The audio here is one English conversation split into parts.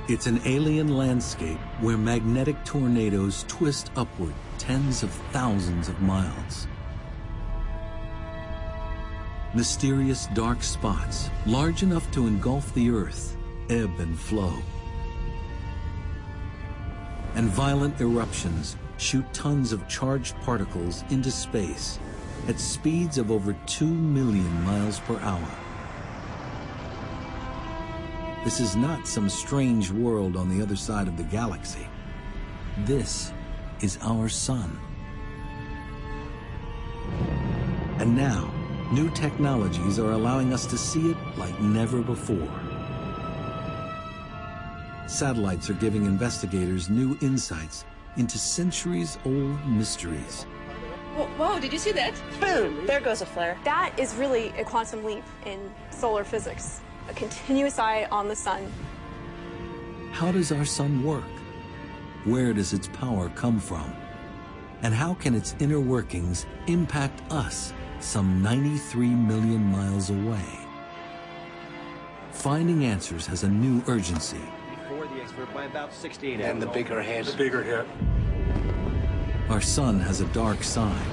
It's an alien landscape where magnetic tornadoes twist upward tens of thousands of miles. Mysterious dark spots, large enough to engulf the Earth, ebb and flow. And violent eruptions shoot tons of charged particles into space at speeds of over 2 million miles per hour. This is not some strange world on the other side of the galaxy. This is our sun. And now, new technologies are allowing us to see it like never before. Satellites are giving investigators new insights into centuries-old mysteries. Whoa, did you see that? Boom! There goes a flare. That is really a quantum leap in solar physics. A continuous eye on the sun. How does our sun work? Where does its power come from? And how can its inner workings impact us some 93 million miles away? Finding answers has a new urgency. Before the expert by about 68 and the bigger hit. The bigger hit. Our sun has a dark side.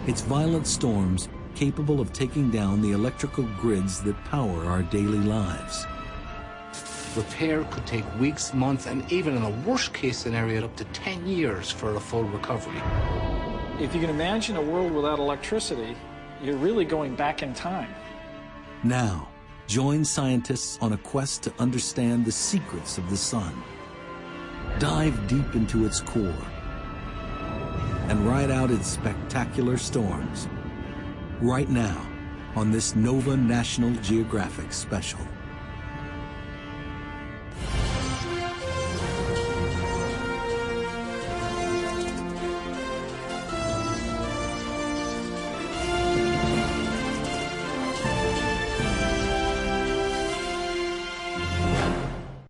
Its violent storms capable of taking down the electrical grids that power our daily lives. Repair could take weeks, months, and even in a worst-case scenario, up to 10 years for a full recovery. If you can imagine a world without electricity, you're really going back in time. Now, join scientists on a quest to understand the secrets of the sun. Dive deep into its core and ride out its spectacular storms. Right now, on this Nova National Geographic special.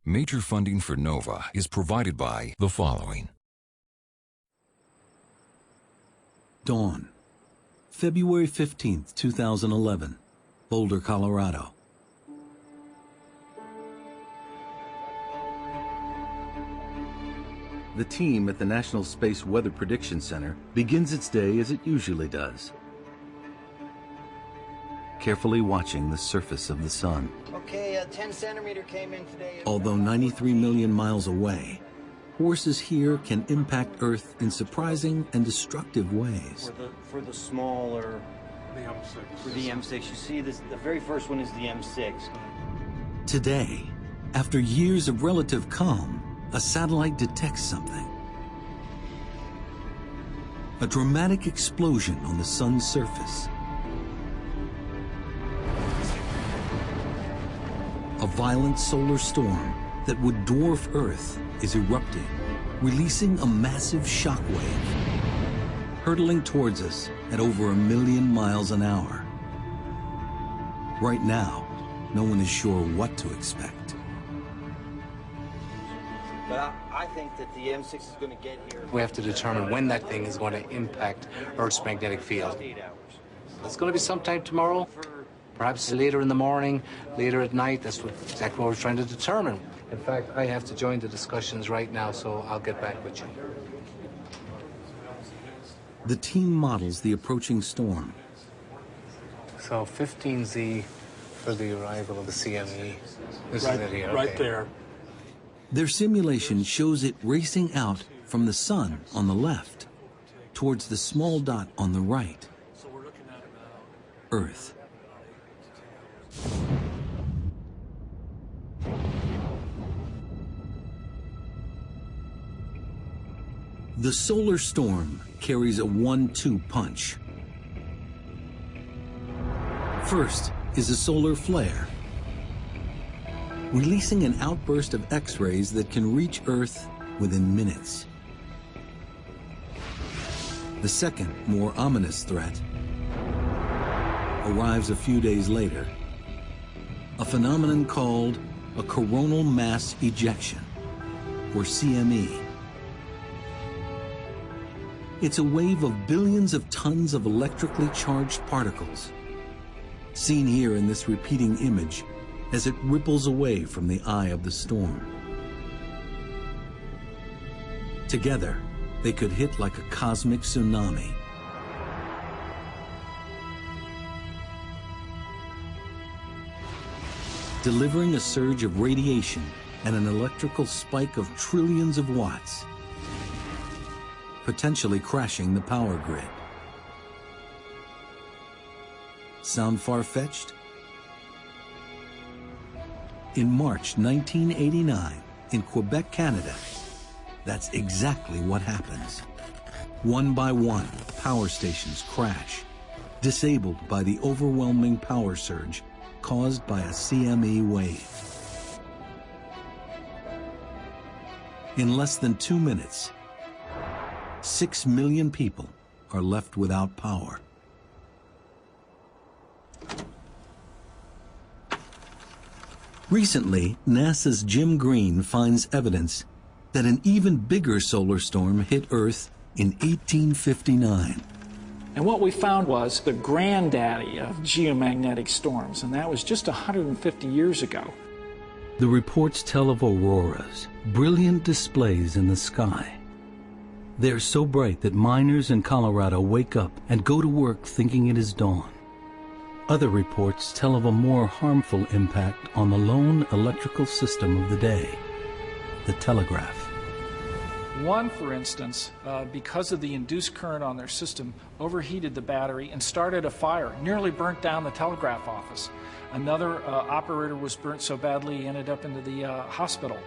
Major funding for NOVA is provided by the following. Dawn, February 15th, 2011, Boulder, Colorado. The team at the National Space Weather Prediction Center begins its day as it usually does, carefully watching the surface of the sun. Okay, a 10 centimeter came in today. Although 93 million miles away, forces here can impact Earth in surprising and destructive ways. For the smaller, The M6. for the M6, you see this. The very first one is the M6. Today, after years of relative calm, a satellite detects something. A dramatic explosion on the sun's surface. A violent solar storm that would dwarf Earth is erupting, releasing a massive shockwave, hurtling towards us at over 1 million miles an hour. Right now, no one is sure what to expect. But I think that the M6 is going to get here. We have to determine when that thing is going to impact Earth's magnetic field. 8 hours. It's going to be sometime tomorrow, perhaps later in the morning, later at night. That's exactly what we're trying to determine. In fact, I have to join the discussions right now, so I'll get back with you. The team models the approaching storm. So 15Z for the arrival of the CME. This is it here. Right okay. there. Their simulation shows it racing out from the sun on the left towards the small dot on the right, Earth. The solar storm carries a 1-2 punch. First is a solar flare, releasing an outburst of X-rays that can reach Earth within minutes. The second, more ominous threat arrives a few days later, a phenomenon called a coronal mass ejection, or CME. It's a wave of billions of tons of electrically charged particles. Seen here in this repeating image, as it ripples away from the eye of the storm. Together, they could hit like a cosmic tsunami. Delivering a surge of radiation and an electrical spike of trillions of watts, potentially crashing the power grid. Sound far-fetched? In March 1989, in Quebec, Canada, that's exactly what happens. One by one, power stations crash, disabled by the overwhelming power surge caused by a CME wave. In less than 2 minutes, 6 million people are left without power. Recently, NASA's Jim Green finds evidence that an even bigger solar storm hit Earth in 1859. And what we found was the granddaddy of geomagnetic storms, and that was just 150 years ago. The reports tell of auroras, brilliant displays in the sky. They're so bright that miners in Colorado wake up and go to work thinking it is dawn. Other reports tell of a more harmful impact on the lone electrical system of the day, the telegraph. One, for instance, because of the induced current on their system, overheated the battery and started a fire, nearly burnt down the telegraph office. Another operator was burnt so badly he ended up into the hospital.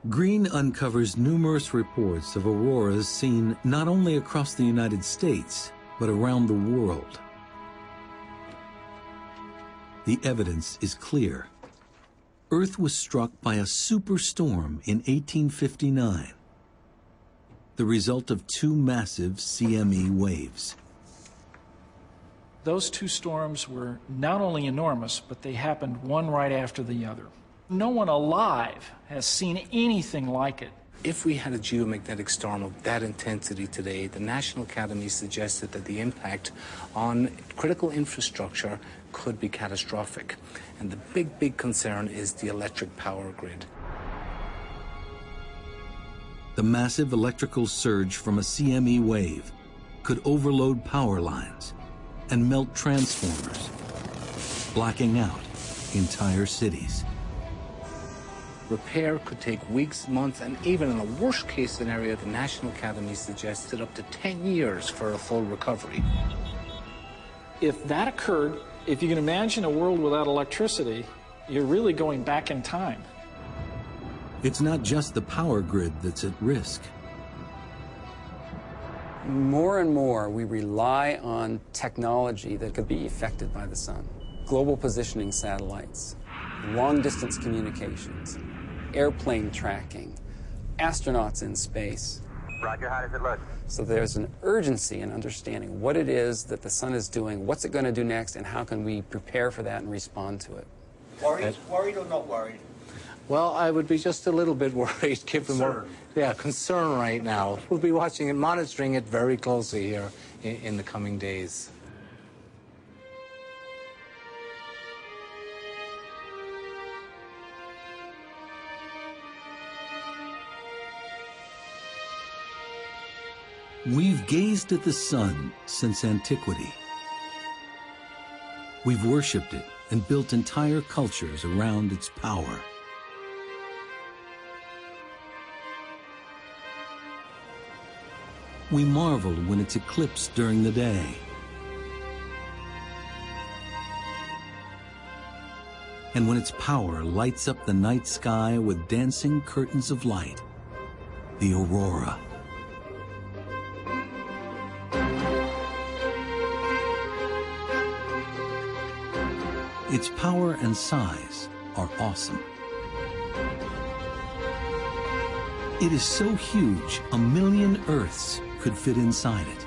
Green uncovers numerous reports of auroras seen not only across the United States, but around the world. The evidence is clear. Earth was struck by a superstorm in 1859, the result of 2 massive CME waves. Those 2 storms were not only enormous, but they happened one right after the other. No one alive has seen anything like it. If we had a geomagnetic storm of that intensity today, the National Academy suggested that the impact on critical infrastructure could be catastrophic. And the big concern is the electric power grid. The massive electrical surge from a CME wave could overload power lines and melt transformers, blacking out entire cities. Repair could take weeks, months, and even in a worst-case scenario, the National Academy suggested up to 10 years for a full recovery. If that occurred, if you can imagine a world without electricity, you're really going back in time. It's not just the power grid that's at risk. More and more, we rely on technology that could be affected by the sun. Global positioning satellites, long-distance communications, airplane tracking, astronauts in space. Roger, how does it look? So there's an urgency in understanding what it is that the sun is doing, what's it going to do next, and how can we prepare for that and respond to it. Worried or not worried? Well, I would be just a little bit worried, given more, concern right now. We'll be watching and monitoring it very closely here in the coming days. We've gazed at the sun since antiquity. We've worshipped it and built entire cultures around its power. We marvel when it's eclipsed during the day. And when its power lights up the night sky with dancing curtains of light, the aurora. Its power and size are awesome. It is so huge, 1 million Earths could fit inside it.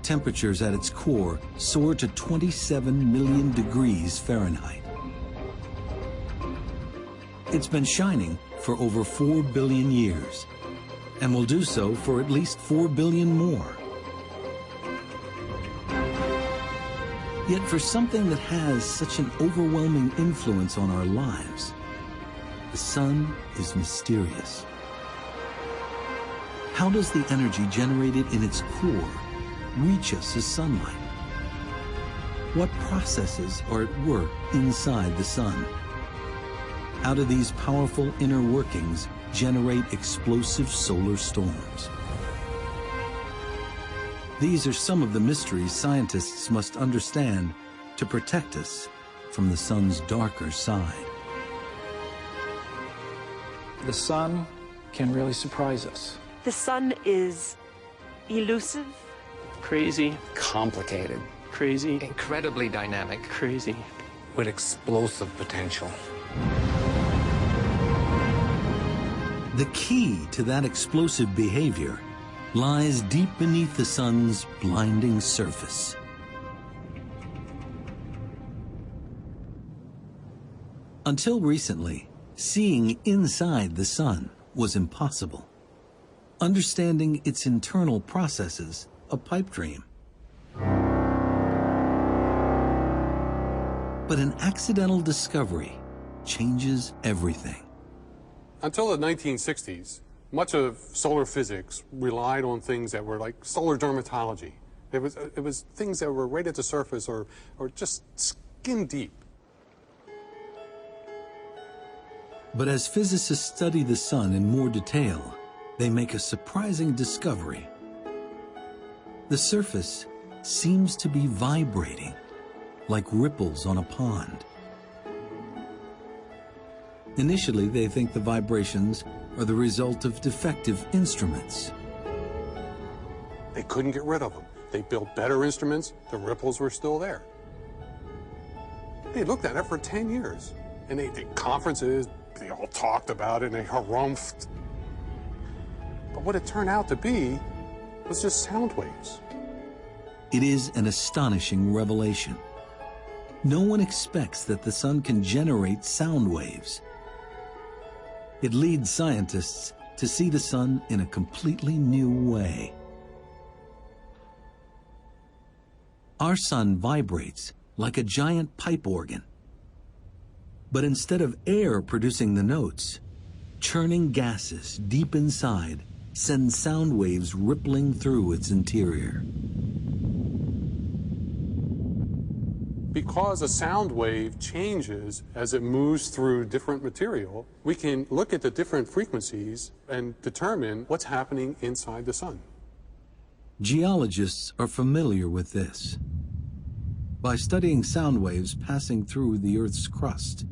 Temperatures at its core soar to 27 million degrees Fahrenheit. It's been shining for over 4 billion years, and will do so for at least 4 billion more. Yet for something that has such an overwhelming influence on our lives, the sun is mysterious. How does the energy generated in its core reach us as sunlight? What processes are at work inside the sun? How do these powerful inner workings generate explosive solar storms? These are some of the mysteries scientists must understand to protect us from the sun's darker side. The sun can really surprise us. The sun is elusive, crazy, Complicated. crazy, Incredibly dynamic. crazy. With explosive potential. The key to that explosive behavior lies deep beneath the sun's blinding surface. Until recently, seeing inside the sun was impossible. Understanding its internal processes, a pipe dream. But an accidental discovery changes everything. Until the 1960s, much of solar physics relied on things that were like solar dermatology. It was things that were right at the surface or just skin deep. But as physicists study the sun in more detail, they make a surprising discovery. The surface seems to be vibrating, like ripples on a pond. Initially, they think the vibrations are the result of defective instruments. They couldn't get rid of them. They built better instruments, the ripples were still there. They looked at it for 10 years. And they conferences, they all talked about it and they harumphed. But what it turned out to be was just sound waves. It is an astonishing revelation. No one expects that the sun can generate sound waves. It leads scientists to see the sun in a completely new way. Our sun vibrates like a giant pipe organ. But instead of air producing the notes, churning gases deep inside send sound waves rippling through its interior. Because a sound wave changes as it moves through different material, we can look at the different frequencies and determine what's happening inside the sun. Geologists are familiar with this. By studying sound waves passing through the Earth's crust,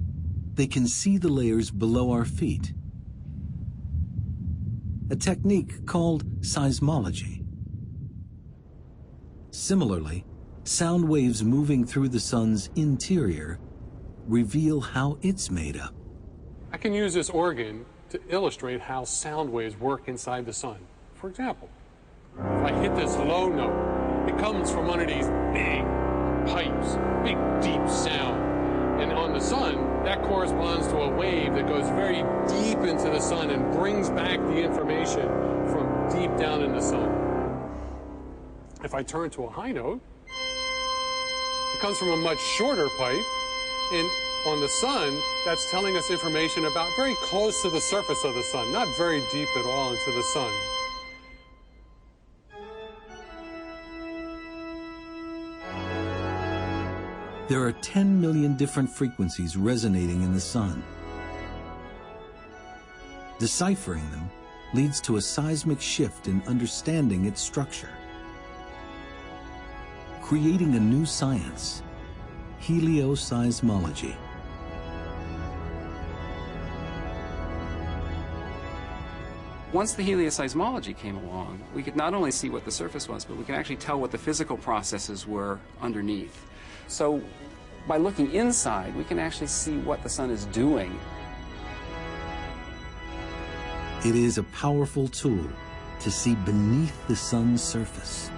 they can see the layers below our feet. A technique called seismology. Similarly, sound waves moving through the sun's interior reveal how it's made up. I can use this organ to illustrate how sound waves work inside the sun. For example, if I hit this low note, it comes from one of these big pipes, big deep sound. And on the sun, that corresponds to a wave that goes very deep into the sun and brings back the information from deep down in the sun. If I turn to a high note, it comes from a much shorter pipe, and on the sun, that's telling us information about very close to the surface of the sun, not very deep at all into the sun. There are 10 million different frequencies resonating in the sun. Deciphering them leads to a seismic shift in understanding its structure, creating a new science, helioseismology. Once the helioseismology came along, we could not only see what the surface was, but we could actually tell what the physical processes were underneath. So by looking inside, we can actually see what the sun is doing. It is a powerful tool to see beneath the sun's surface.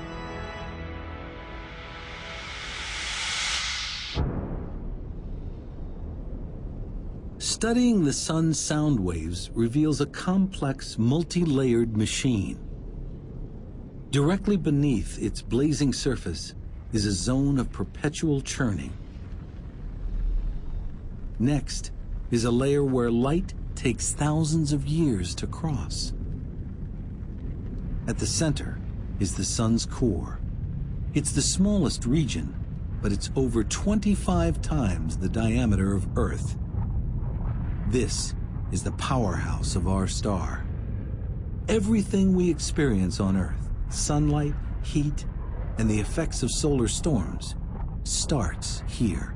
Studying the sun's sound waves reveals a complex, multi-layered machine. Directly beneath its blazing surface is a zone of perpetual churning. Next is a layer where light takes thousands of years to cross. At the center is the sun's core. It's the smallest region, but it's over 25 times the diameter of Earth. This is the powerhouse of our star. Everything we experience on Earth, sunlight, heat, and the effects of solar storms, starts here.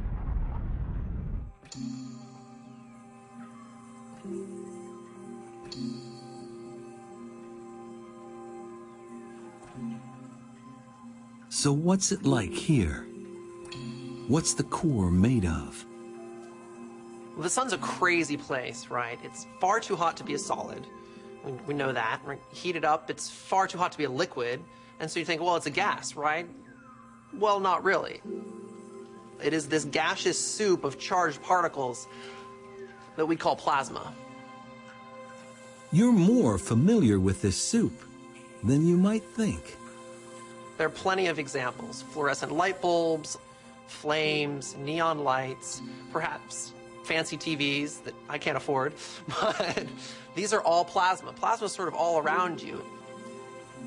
So what's it like here? What's the core made of? Well, the sun's a crazy place, right? It's far too hot to be a solid. We know that. Heat it up, it's far too hot to be a liquid. And so you think, well, it's a gas, right? Well, not really. It is this gaseous soup of charged particles that we call plasma. You're more familiar with this soup than you might think. There are plenty of examples. Fluorescent light bulbs, flames, neon lights, perhaps fancy TVs that I can't afford, but these are all plasma. Plasma is sort of all around you.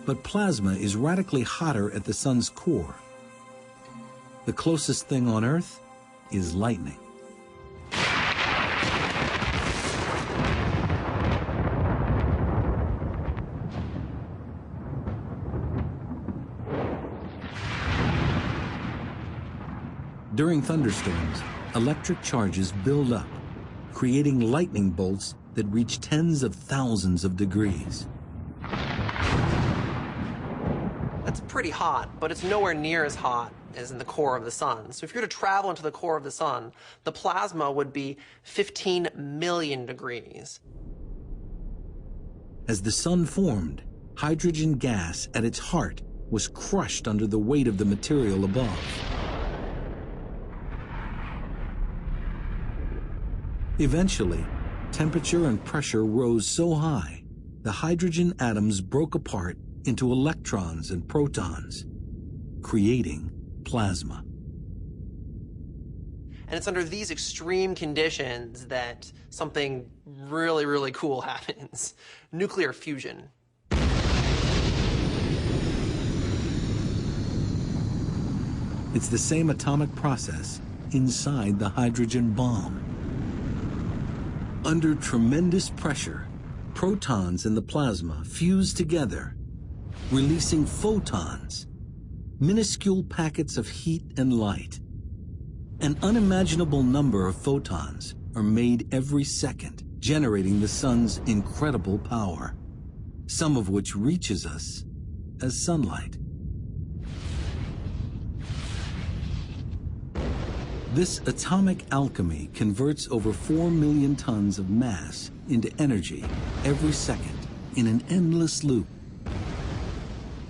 But plasma is radically hotter at the sun's core. The closest thing on Earth is lightning. During thunderstorms, electric charges build up, creating lightning bolts that reach tens of thousands of degrees. That's pretty hot, but it's nowhere near as hot as in the core of the sun. So if you were to travel into the core of the sun, the plasma would be 15 million degrees. As the sun formed, hydrogen gas at its heart was crushed under the weight of the material above. Eventually, temperature and pressure rose so high, the hydrogen atoms broke apart into electrons and protons, creating plasma. And it's under these extreme conditions that something really, really cool happens. Nuclear fusion. It's the same atomic process inside the hydrogen bomb. Under tremendous pressure, protons in the plasma fuse together, releasing photons, minuscule packets of heat and light. An unimaginable number of photons are made every second, generating the sun's incredible power, some of which reaches us as sunlight. This atomic alchemy converts over 4 million tons of mass into energy every second in an endless loop.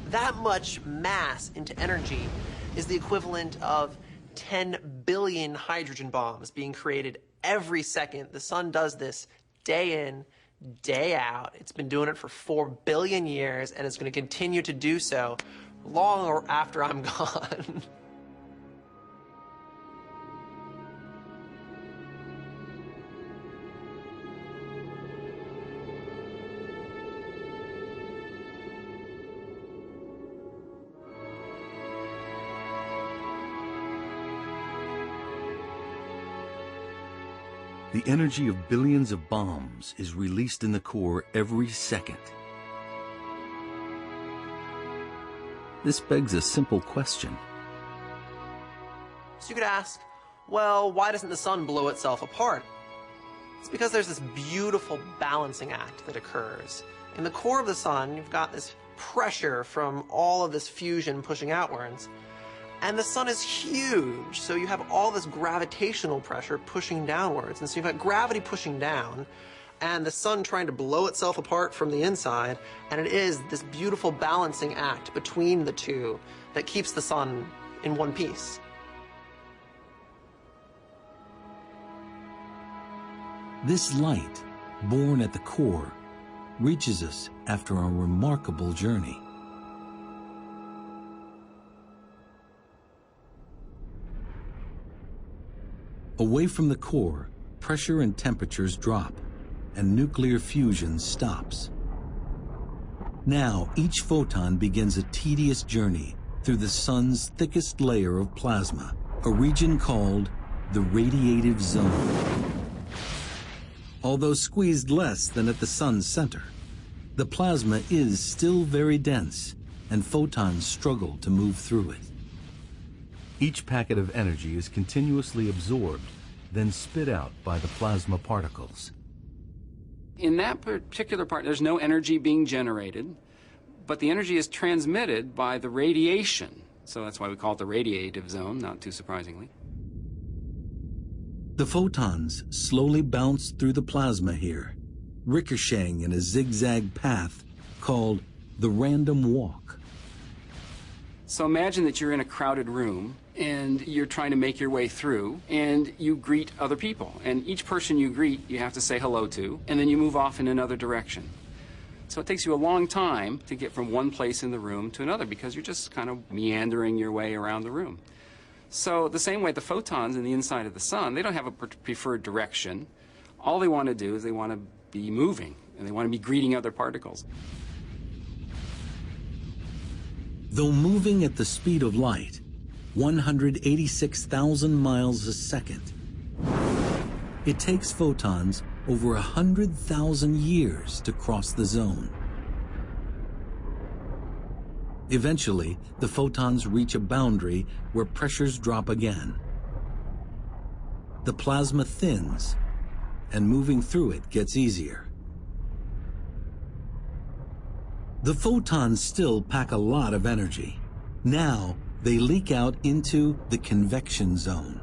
That much mass into energy is the equivalent of 10 billion hydrogen bombs being created every second. The sun does this day in, day out. It's been doing it for 4 billion years, and it's going to continue to do so long after I'm gone. The energy of billions of bombs is released in the core every second. This begs a simple question. So you could ask, well, why doesn't the sun blow itself apart? It's because there's this beautiful balancing act that occurs. In the core of the sun, you've got this pressure from all of this fusion pushing outwards. And the sun is huge, so you have all this gravitational pressure pushing downwards. And so you've got gravity pushing down, and the sun trying to blow itself apart from the inside, and it is this beautiful balancing act between the two that keeps the sun in one piece. This light, born at the core, reaches us after a remarkable journey. Away from the core, pressure and temperatures drop, and nuclear fusion stops. Now, each photon begins a tedious journey through the sun's thickest layer of plasma, a region called the radiative zone. Although squeezed less than at the sun's center, the plasma is still very dense, and photons struggle to move through it. Each packet of energy is continuously absorbed, then spit out by the plasma particles. In that particular part, there's no energy being generated, but the energy is transmitted by the radiation. So that's why we call it the radiative zone, not too surprisingly. The photons slowly bounce through the plasma here, ricocheting in a zigzag path called the random walk. So imagine that you're in a crowded room and you're trying to make your way through, and you greet other people. And each person you greet, you have to say hello to, and then you move off in another direction. So it takes you a long time to get from one place in the room to another because you're just kind of meandering your way around the room. So the same way the photons in the inside of the sun, they don't have a preferred direction. All they want to do is they want to be moving, and they want to be greeting other particles. Though moving at the speed of light, 186,000 miles a second, it takes photons over 100,000 years to cross the zone. Eventually, the photons reach a boundary where pressures drop again. The plasma thins, and moving through it gets easier. The photons still pack a lot of energy. Now, they leak out into the convection zone,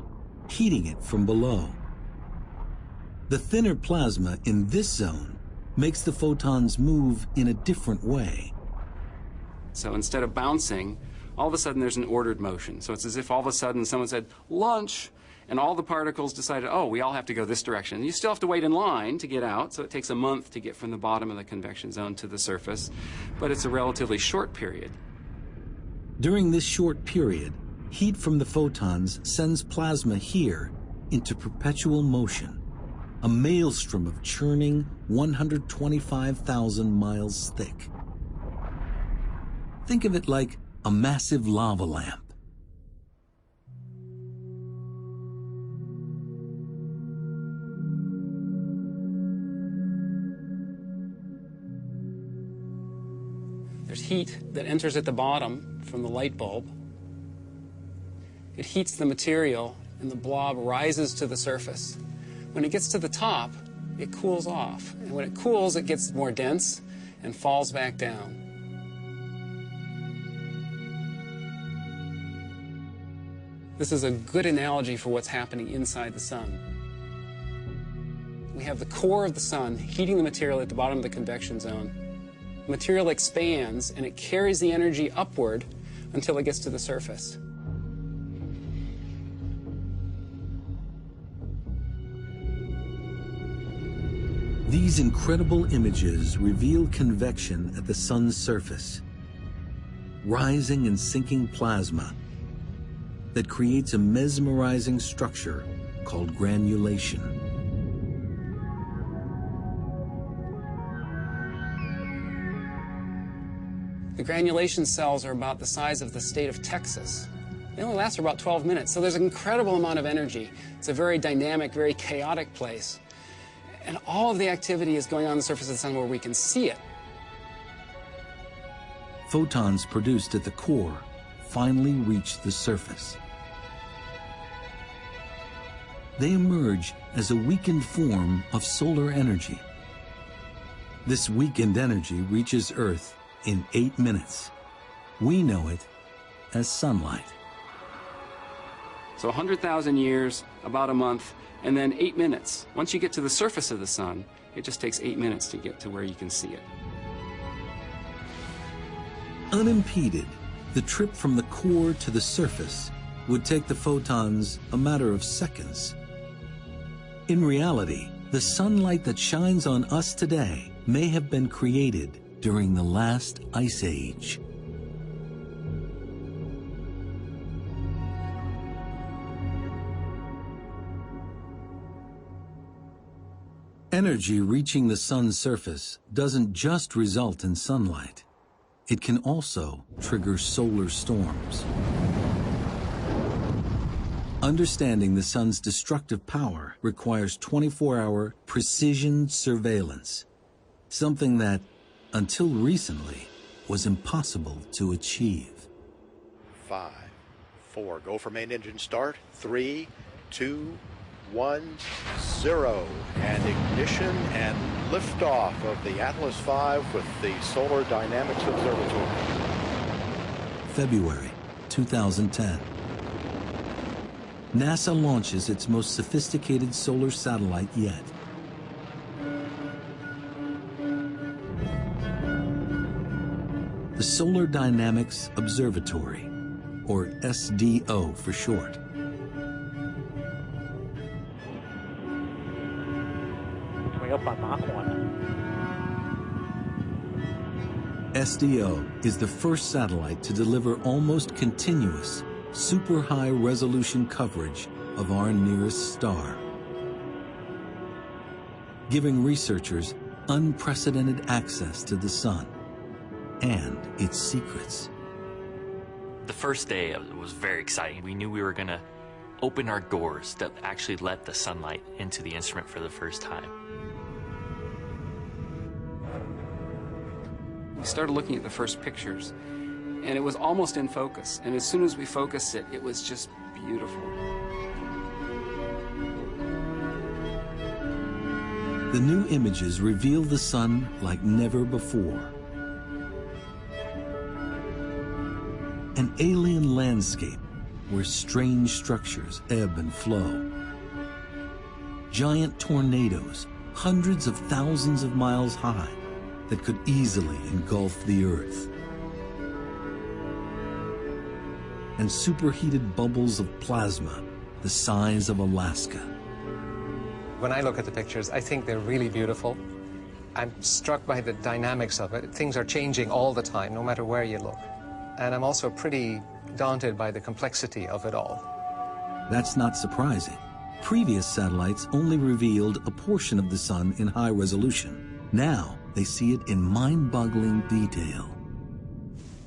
heating it from below. The thinner plasma in this zone makes the photons move in a different way. So instead of bouncing, all of a sudden there's an ordered motion. So it's as if all of a sudden someone said, lunch, and all the particles decided, oh, we all have to go this direction. And you still have to wait in line to get out, so it takes a month to get from the bottom of the convection zone to the surface, but it's a relatively short period. During this short period, heat from the photons sends plasma here into perpetual motion, a maelstrom of churning 125,000 miles thick. Think of it like a massive lava lamp. There's heat that enters at the bottom from the light bulb. It heats the material, and the blob rises to the surface. When it gets to the top, it cools off. And when it cools, it gets more dense and falls back down. This is a good analogy for what's happening inside the sun. We have the core of the sun heating the material at the bottom of the convection zone. The material expands, and it carries the energy upward until it gets to the surface. These incredible images reveal convection at the sun's surface, rising and sinking plasma that creates a mesmerizing structure called granulation. The granulation cells are about the size of the state of Texas. They only last for about 12 minutes, so there's an incredible amount of energy. It's a very dynamic, very chaotic place. And all of the activity is going on the surface of the sun where we can see it. Photons produced at the core finally reach the surface. They emerge as a weakened form of solar energy. This weakened energy reaches Earth in 8 minutes. We know it as sunlight. So 100,000 years, about a month, and then 8 minutes. Once you get to the surface of the sun, it just takes 8 minutes to get to where you can see it. Unimpeded, the trip from the core to the surface would take the photons a matter of seconds. In reality, the sunlight that shines on us today may have been created during the last ice age. Energy reaching the sun's surface doesn't just result in sunlight. It can also trigger solar storms. Understanding the sun's destructive power requires 24-hour precision surveillance, something that, until recently, was impossible to achieve. 5, 4, go for main engine start. 3, 2, 1, 0. And ignition and liftoff of the Atlas V with the Solar Dynamics Observatory. February 2010. NASA launches its most sophisticated solar satellite yet. The Solar Dynamics Observatory, or SDO for short. SDO is the first satellite to deliver almost continuous, super high-resolution coverage of our nearest star, giving researchers unprecedented access to the sun and its secrets. The first day was very exciting. We knew we were going to open our doors that actually let the sunlight into the instrument for the first time. We started looking at the first pictures, and it was almost in focus. And as soon as we focused it, it was just beautiful. The new images reveal the sun like never before. An alien landscape where strange structures ebb and flow. Giant tornadoes, hundreds of thousands of miles high, that could easily engulf the Earth. And superheated bubbles of plasma the size of Alaska. When I look at the pictures, I think they're really beautiful. I'm struck by the dynamics of it. Things are changing all the time, no matter where you look. And I'm also pretty daunted by the complexity of it all. That's not surprising. Previous satellites only revealed a portion of the sun in high resolution. Now, they see it in mind-boggling detail.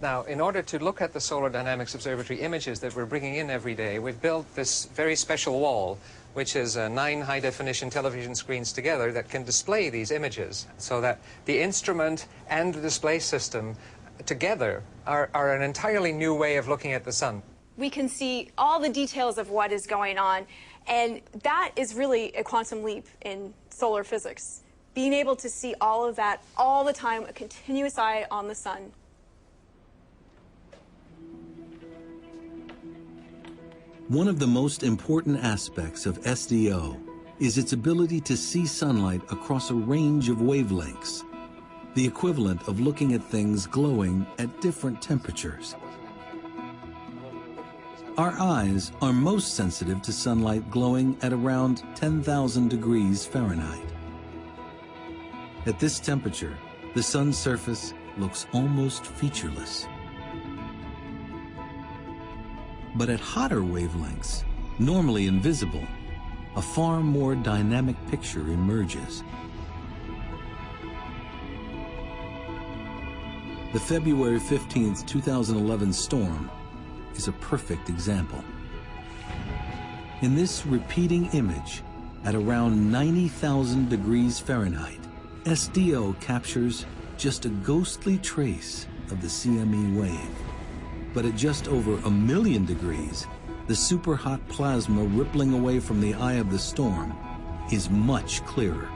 Now, in order to look at the Solar Dynamics Observatory images that we're bringing in every day, we've built this very special wall, which is 9 high-definition television screens together that can display these images, so that the instrument and the display system together are an entirely new way of looking at the sun. We can see all the details of what is going on, and that is really a quantum leap in solar physics. Being able to see all of that all the time, a continuous eye on the sun. One of the most important aspects of SDO is its ability to see sunlight across a range of wavelengths, the equivalent of looking at things glowing at different temperatures. Our eyes are most sensitive to sunlight glowing at around 10,000 degrees Fahrenheit. At this temperature, the sun's surface looks almost featureless. But at hotter wavelengths, normally invisible, a far more dynamic picture emerges. The February 15th, 2011 storm is a perfect example. In this repeating image, at around 90,000 degrees Fahrenheit, SDO captures just a ghostly trace of the CME wave. But at just over 1,000,000 degrees, the superhot plasma rippling away from the eye of the storm is much clearer.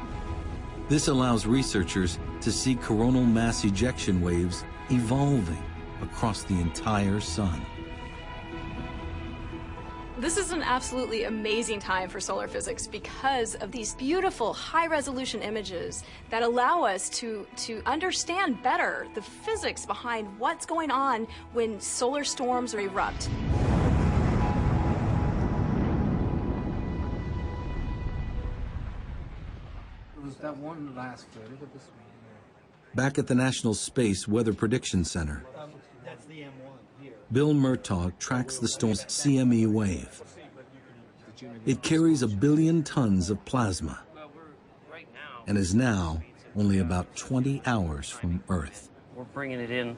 This allows researchers to see coronal mass ejection waves evolving across the entire sun. This is an absolutely amazing time for solar physics because of these beautiful high-resolution images that allow us to understand better the physics behind what's going on when solar storms erupt. Was that one last photo of this one? Back at the National Space Weather Prediction Center, That's the M1 here. Bill Murtaugh tracks the storm's CME wave. It carries 1 billion tons of plasma. and is now only about 20 hours from Earth. We're bringing it in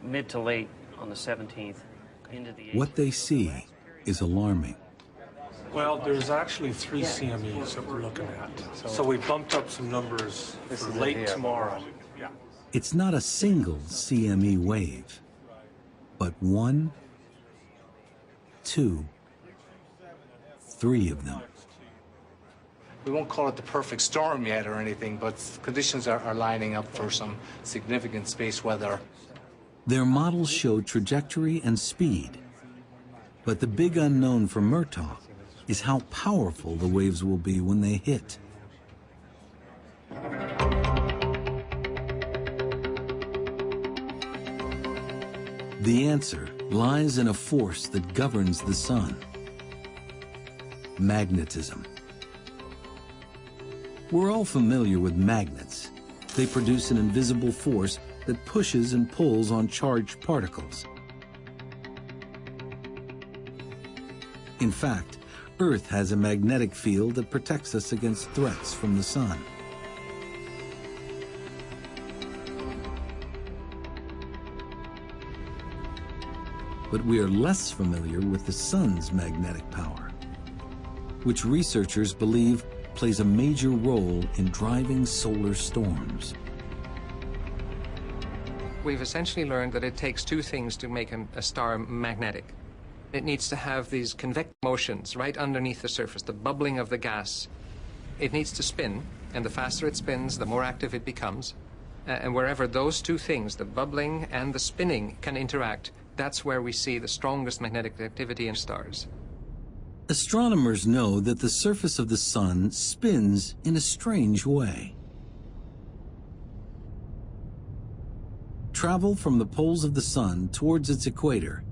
mid to late on the 17th into the 18th. What they see is alarming. Well, there's actually 3 CMEs that we're looking at. So we bumped up some numbers for late tomorrow. Yeah. It's not a single CME wave, but 1, 2, 3 of them. We won't call it the perfect storm yet or anything, but conditions are lining up for some significant space weather. Their models show trajectory and speed, but the big unknown for Murtaugh is how powerful the waves will be when they hit. The answer lies in a force that governs the sun: magnetism. We're all familiar with magnets. They produce an invisible force that pushes and pulls on charged particles. In fact, Earth has a magnetic field that protects us against threats from the sun. But we are less familiar with the sun's magnetic power, which researchers believe plays a major role in driving solar storms. We've essentially learned that it takes 2 things to make a star magnetic. It needs to have these convective motions right underneath the surface, the bubbling of the gas. It needs to spin, and the faster it spins, the more active it becomes. And wherever those 2 things, the bubbling and the spinning, can interact, that's where we see the strongest magnetic activity in stars. Astronomers know that the surface of the sun spins in a strange way. Travel from the poles of the sun towards its equator,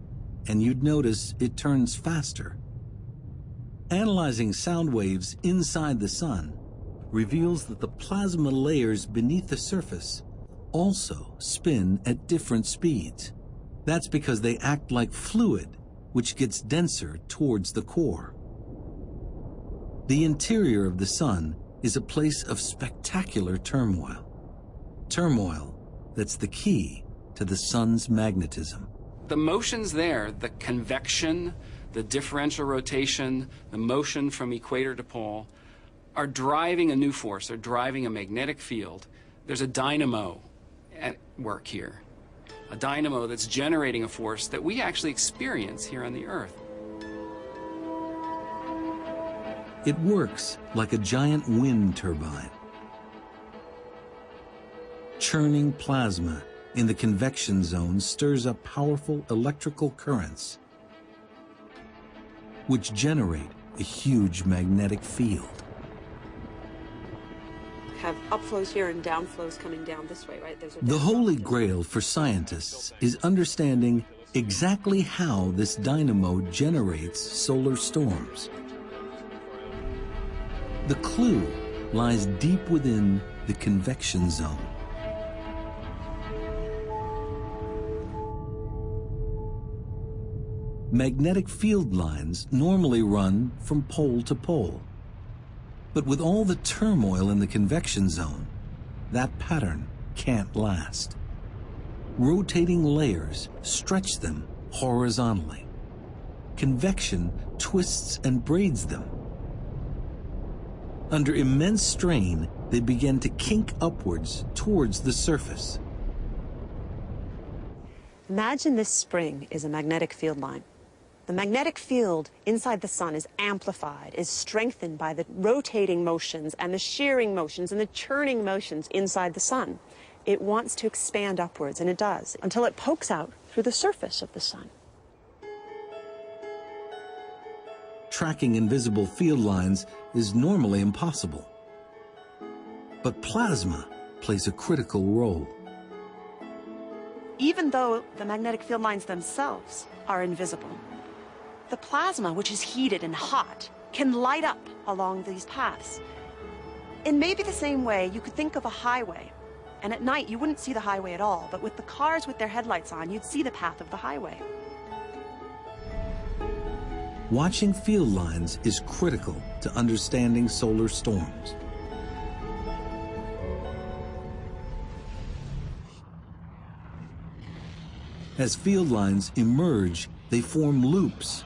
and you'd notice it turns faster. Analyzing sound waves inside the sun reveals that the plasma layers beneath the surface also spin at different speeds. That's because they act like fluid, which gets denser towards the core. The interior of the sun is a place of spectacular turmoil. Turmoil that's the key to the sun's magnetism. The motions there, the convection, the differential rotation, the motion from equator to pole, are driving a new force. They're driving a magnetic field. There's a dynamo at work here. A dynamo that's generating a force that we actually experience here on the Earth. It works like a giant wind turbine. Churning plasma in the convection zone stirs up powerful electrical currents, which generate a huge magnetic field. Have upflows here and downflows coming down this way, right? The holy grail for scientists is understanding exactly how this dynamo generates solar storms. The clue lies deep within the convection zone. Magnetic field lines normally run from pole to pole. But with all the turmoil in the convection zone, that pattern can't last. Rotating layers stretch them horizontally. Convection twists and braids them. Under immense strain, they begin to kink upwards towards the surface. Imagine this spring is a magnetic field line. The magnetic field inside the sun is amplified, is strengthened by the rotating motions and the shearing motions and the churning motions inside the sun. It wants to expand upwards, and it does, until it pokes out through the surface of the sun. Tracking invisible field lines is normally impossible. But plasma plays a critical role. Even though the magnetic field lines themselves are invisible, the plasma, which is heated and hot, can light up along these paths. In maybe the same way, you could think of a highway, and at night you wouldn't see the highway at all, but with the cars with their headlights on, you'd see the path of the highway. Watching field lines is critical to understanding solar storms. As field lines emerge, they form loops.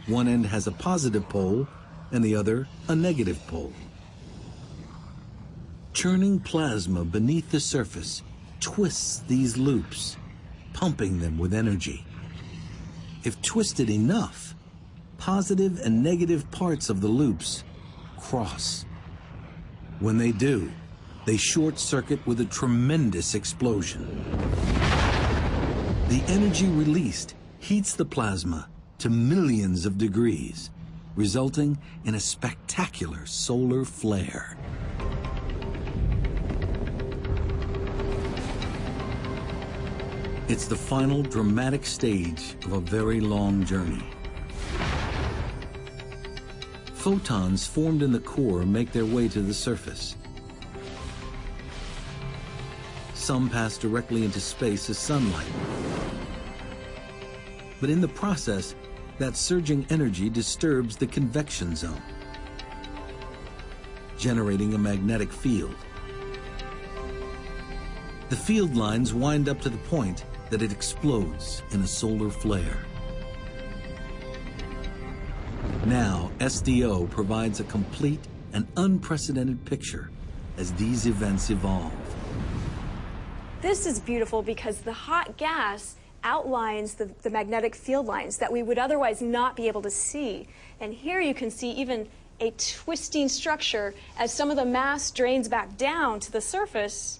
One end has a positive pole and the other a negative pole. Churning plasma beneath the surface twists these loops, pumping them with energy. If twisted enough, positive and negative parts of the loops cross. When they do, they short circuit with a tremendous explosion. The energy released heats the plasma to millions of degrees, resulting in a spectacular solar flare. It's the final dramatic stage of a very long journey. Photons formed in the core make their way to the surface. Some pass directly into space as sunlight. But in the process, that surging energy disturbs the convection zone, generating a magnetic field. The field lines wind up to the point that it explodes in a solar flare. Now, SDO provides a complete and unprecedented picture as these events evolve. This is beautiful because the hot gas outlines the magnetic field lines that we would otherwise not be able to see. And here you can see even a twisting structure as some of the mass drains back down to the surface,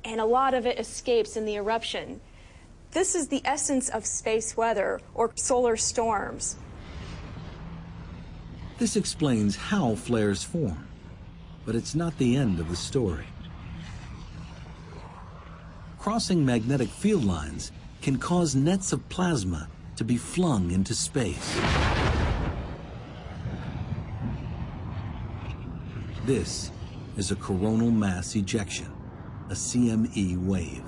and a lot of it escapes in the eruption. This is the essence of space weather, or solar storms. This explains how flares form, but it's not the end of the story. Crossing magnetic field lines can cause nets of plasma to be flung into space. This is a coronal mass ejection, a CME wave.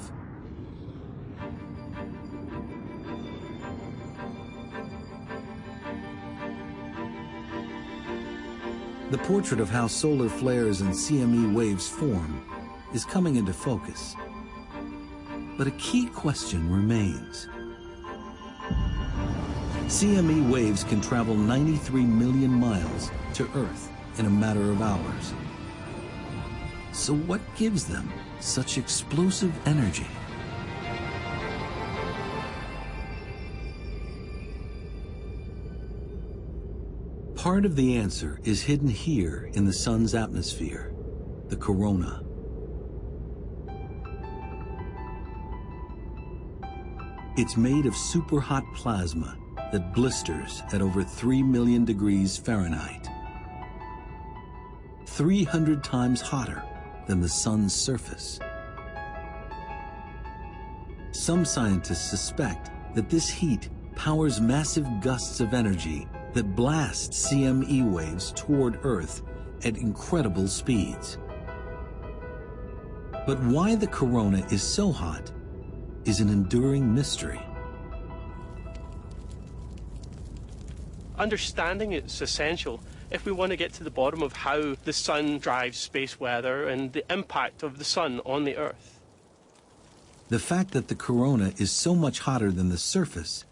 The portrait of how solar flares and CME waves form is coming into focus. But a key question remains. CME waves can travel 93 million miles to Earth in a matter of hours. So what gives them such explosive energy? Part of the answer is hidden here in the sun's atmosphere, the corona. It's made of superhot plasma that blisters at over 3 million degrees Fahrenheit. 300 times hotter than the sun's surface. Some scientists suspect that this heat powers massive gusts of energy that blast CME waves toward Earth at incredible speeds. But why the corona is so hot is an enduring mystery. Understanding it's essential if we want to get to the bottom of how the sun drives space weather and the impact of the sun on the Earth. The fact that the corona is so much hotter than the surface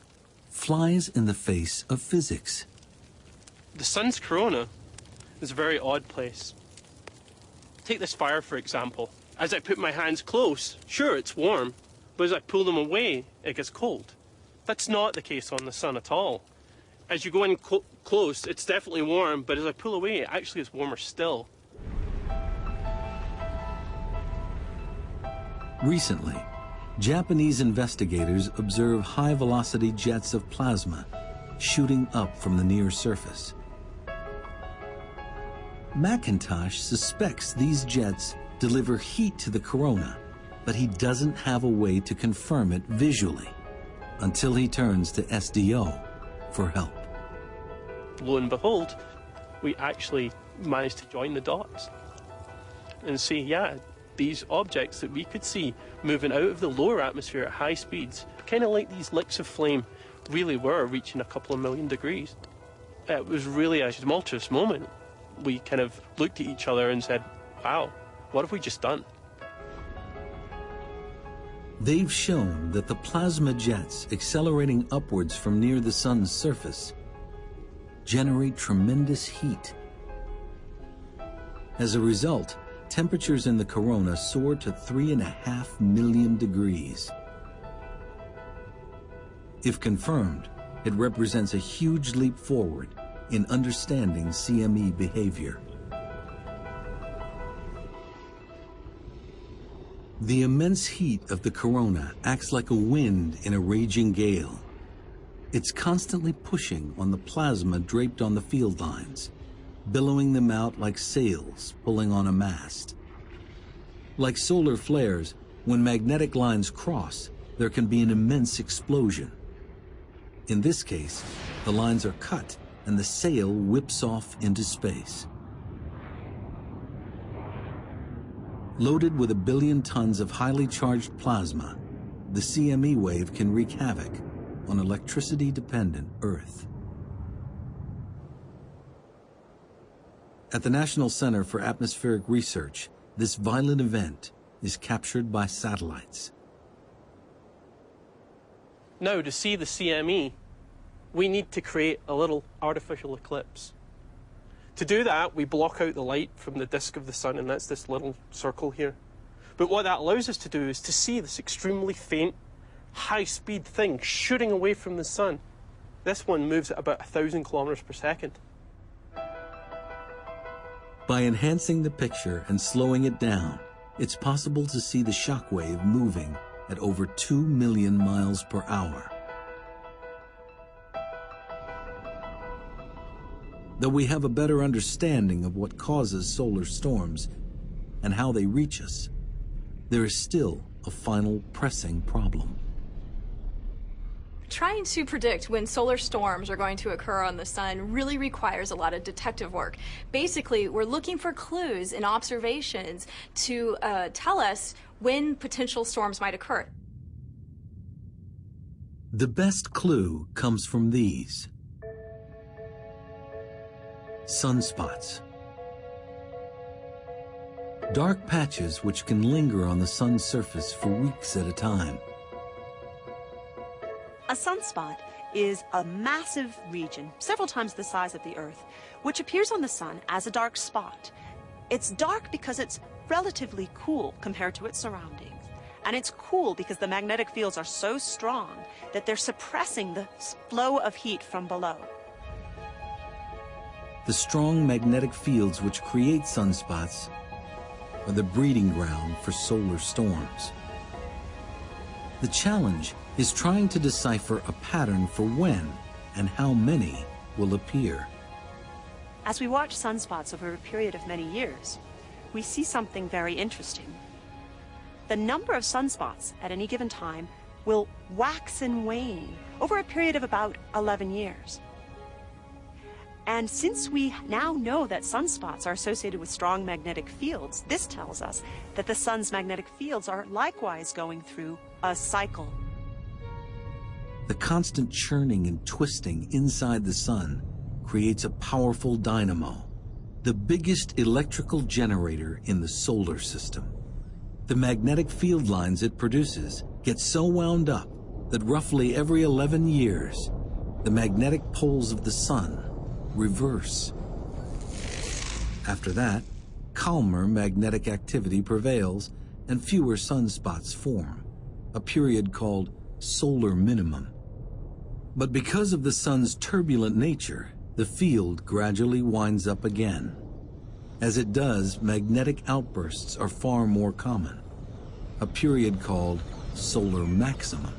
flies in the face of physics. The sun's corona is a very odd place. Take this fire, for example. As I put my hands close, sure, it's warm, but as I pull them away, it gets cold. That's not the case on the sun at all. As you go in close, it's definitely warm, but as I pull away, it actually is warmer still. Recently, Japanese investigators observe high-velocity jets of plasma shooting up from the near surface. McIntosh suspects these jets deliver heat to the corona, but he doesn't have a way to confirm it visually until he turns to SDO for help. Lo and behold, we actually managed to join the dots and see, yeah, these objects that we could see moving out of the lower atmosphere at high speeds, kind of like these licks of flame, really were reaching a couple of million degrees. It was really a tumultuous moment. We kind of looked at each other and said, wow, what have we just done? They've shown that the plasma jets accelerating upwards from near the sun's surface generate tremendous heat. As a result, temperatures in the corona soar to 3.5 million degrees. If confirmed, it represents a huge leap forward in understanding CME behavior. The immense heat of the corona acts like a wind in a raging gale. It's constantly pushing on the plasma draped on the field lines, billowing them out like sails pulling on a mast. Like solar flares, when magnetic lines cross, there can be an immense explosion. In this case, the lines are cut and the sail whips off into space. Loaded with 1 billion tons of highly charged plasma, the CME wave can wreak havoc on electricity-dependent Earth. At the National Center for Atmospheric Research, this violent event is captured by satellites. Now, to see the CME, we need to create a little artificial eclipse. To do that, we block out the light from the disk of the sun, and that's this little circle here. But what that allows us to do is to see this extremely faint, high-speed thing shooting away from the sun. This one moves at about 1,000 kilometers per second. By enhancing the picture and slowing it down, it's possible to see the shockwave moving at over 2 million miles per hour. Though we have a better understanding of what causes solar storms and how they reach us, there is still a final pressing problem. Trying to predict when solar storms are going to occur on the sun really requires a lot of detective work. Basically, we're looking for clues and observations to tell us when potential storms might occur. The best clue comes from these. Sunspots. Dark patches which can linger on the sun's surface for weeks at a time. A sunspot is a massive region, several times the size of the Earth, which appears on the sun as a dark spot. It's dark because it's relatively cool compared to its surroundings. And it's cool because the magnetic fields are so strong that they're suppressing the flow of heat from below. The strong magnetic fields which create sunspots are the breeding ground for solar storms. The challenge is trying to decipher a pattern for when and how many will appear. As we watch sunspots over a period of many years, we see something very interesting. The number of sunspots at any given time will wax and wane over a period of about 11 years. And since we now know that sunspots are associated with strong magnetic fields, this tells us that the sun's magnetic fields are likewise going through a cycle. The constant churning and twisting inside the sun creates a powerful dynamo, the biggest electrical generator in the solar system. The magnetic field lines it produces get so wound up that roughly every 11 years, the magnetic poles of the sun reverse. After that, calmer magnetic activity prevails and fewer sunspots form, a period called solar minimum. But because of the sun's turbulent nature, the field gradually winds up again. As it does, magnetic outbursts are far more common, a period called solar maximum.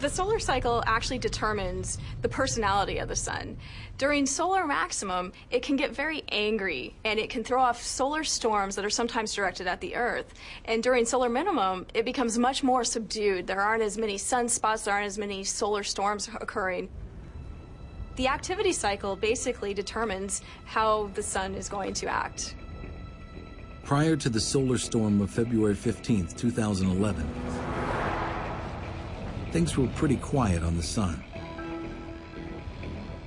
The solar cycle actually determines the personality of the sun. During solar maximum, it can get very angry and it can throw off solar storms that are sometimes directed at the Earth. And during solar minimum, it becomes much more subdued. There aren't as many sunspots, there aren't as many solar storms occurring. The activity cycle basically determines how the sun is going to act. Prior to the solar storm of February 15th, 2011, things were pretty quiet on the sun.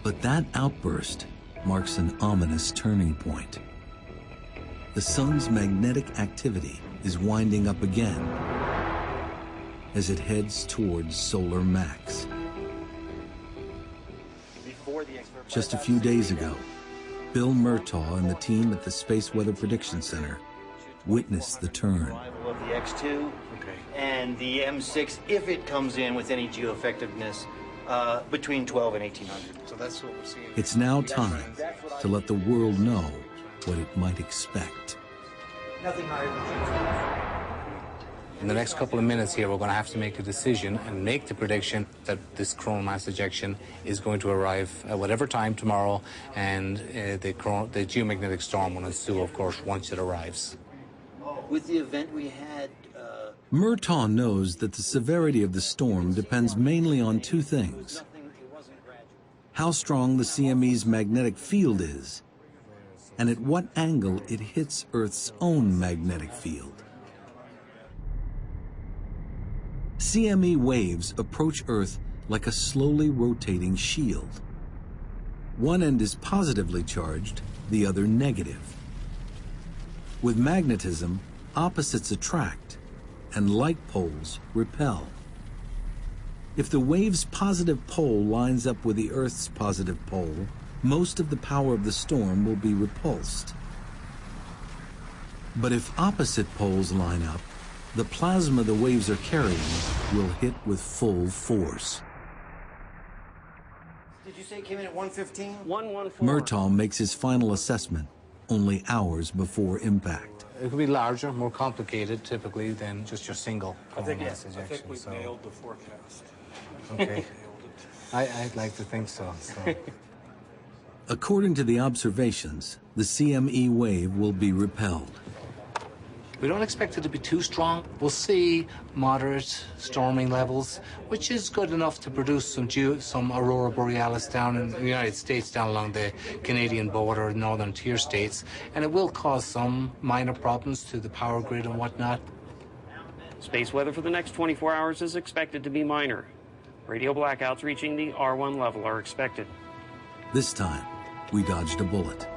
But that outburst marks an ominous turning point. The sun's magnetic activity is winding up again, as it heads towards solar max. Just a few days ago, Bill Murtaugh and the team at the Space Weather Prediction Center witnessed the turn. Arrival of the X2 and the M6, if it comes in with any geoeffectiveness, between 12 and 1800. So that's what we're seeing. It's now time to let the world know what it might expect. Nothing higher than In the next couple of minutes here, we're going to have to make a decision and make the prediction that this coronal mass ejection is going to arrive at whatever time tomorrow, and the geomagnetic storm will ensue, of course, once it arrives. With the event we had... Murtaugh knows that the severity of the storm depends mainly on two things: how strong the CME's magnetic field is, and at what angle it hits Earth's own magnetic field. CME waves approach Earth like a slowly rotating shield. One end is positively charged, the other negative. With magnetism, opposites attract, and like poles repel. If the wave's positive pole lines up with the Earth's positive pole, most of the power of the storm will be repulsed. But if opposite poles line up, the plasma the waves are carrying will hit with full force. Did you say it came in at 115? 114. Murtaugh makes his final assessment only hours before impact. It could be larger, more complicated, typically, than just your single coronal mass ejection. I think we've nailed the forecast. Okay. I'd like to think so. According to the observations, the CME wave will be repelled. We don't expect it to be too strong. We'll see moderate storming levels, which is good enough to produce some aurora borealis down in the United States, down along the Canadian border, northern tier states, and it will cause some minor problems to the power grid and whatnot. Space weather for the next 24 hours is expected to be minor. Radio blackouts reaching the R1 level are expected. This time, we dodged a bullet.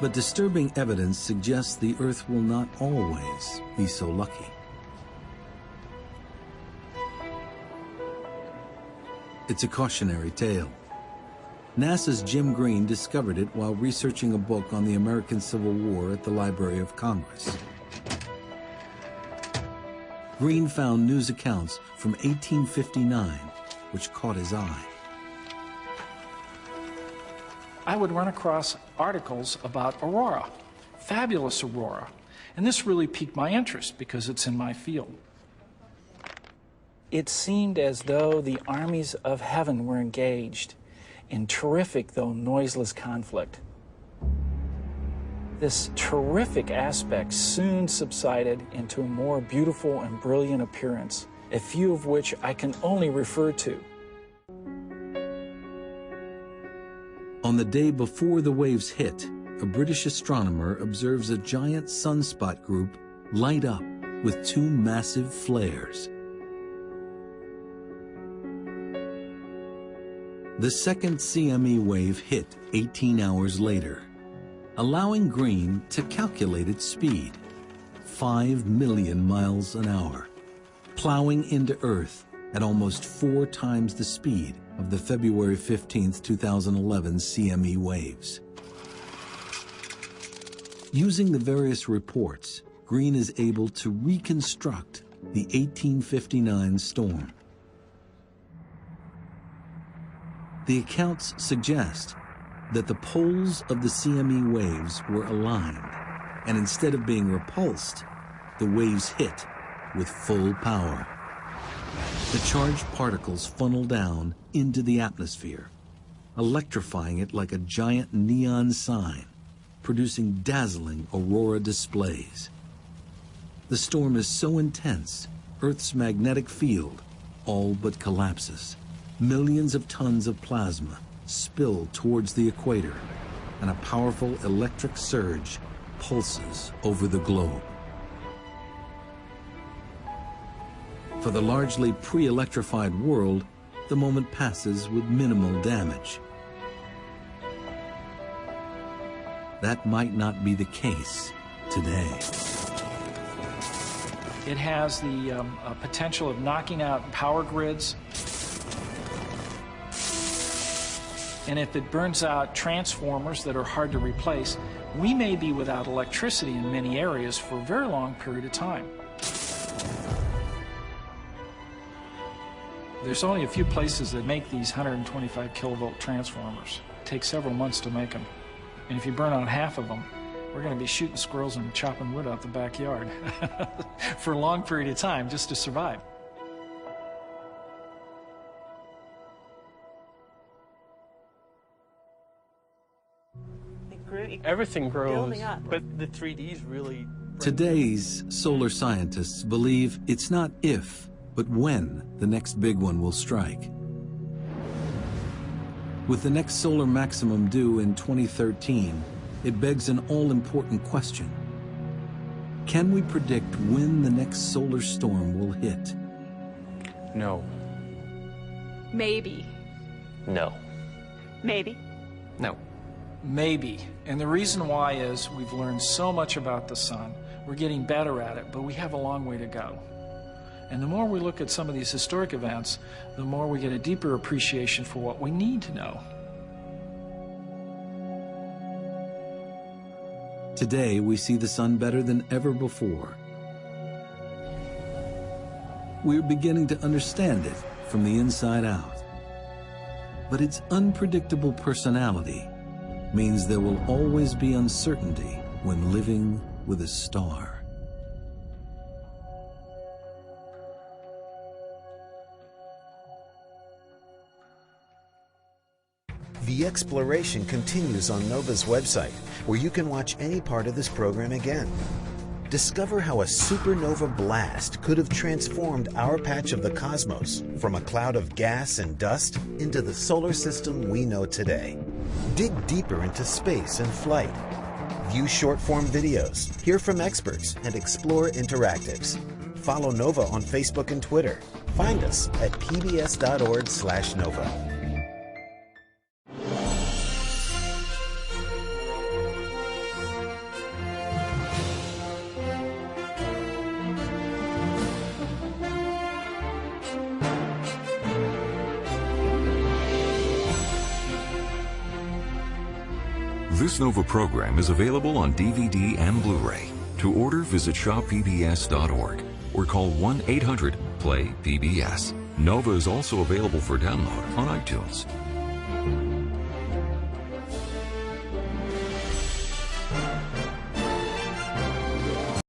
But disturbing evidence suggests the Earth will not always be so lucky. It's a cautionary tale. NASA's Jim Green discovered it while researching a book on the American Civil War at the Library of Congress. Green found news accounts from 1859, which caught his eye. I would run across articles about aurora, fabulous aurora, and this really piqued my interest because it's in my field. It seemed as though the armies of heaven were engaged in terrific, though noiseless, conflict. This terrific aspect soon subsided into a more beautiful and brilliant appearance, a few of which I can only refer to. On the day before the waves hit, a British astronomer observes a giant sunspot group light up with two massive flares. The second CME wave hit 18 hours later, allowing Green to calculate its speed, 5 million miles an hour, plowing into Earth at almost 4 times the speed of the February 15, 2011 CME waves. Using the various reports, Green is able to reconstruct the 1859 storm. The accounts suggest that the poles of the CME waves were aligned, and instead of being repulsed, the waves hit with full power. The charged particles funnel down into the atmosphere, electrifying it like a giant neon sign, producing dazzling aurora displays. The storm is so intense, Earth's magnetic field all but collapses. Millions of tons of plasma spill towards the equator, and a powerful electric surge pulses over the globe. For the largely pre-electrified world, the moment passes with minimal damage. That might not be the case today. It has the potential of knocking out power grids. And if it burns out transformers that are hard to replace, we may be without electricity in many areas for a very long period of time. There's only a few places that make these 125 kilovolt transformers. It takes several months to make them. And if you burn out half of them, we're going to be shooting squirrels and chopping wood out the backyard for a long period of time just to survive. Everything grows, but the 3D is really... Today's solar scientists believe it's not if, but when the next big one will strike. With the next solar maximum due in 2013, it begs an all-important question. Can we predict when the next solar storm will hit? No. Maybe. No. Maybe. No. Maybe. And the reason why is we've learned so much about the sun. We're getting better at it, but we have a long way to go. And the more we look at some of these historic events, the more we get a deeper appreciation for what we need to know. Today, we see the sun better than ever before. We're beginning to understand it from the inside out. But its unpredictable personality means there will always be uncertainty when living with a star. The exploration continues on NOVA's website, where you can watch any part of this program again. Discover how a supernova blast could have transformed our patch of the cosmos from a cloud of gas and dust into the solar system we know today. Dig deeper into space and flight. View short-form videos, hear from experts, and explore interactives. Follow NOVA on Facebook and Twitter. Find us at pbs.org/NOVA. This NOVA program is available on DVD and Blu-ray. To order, visit shoppbs.org or call 1-800-PLAY-PBS. NOVA is also available for download on iTunes.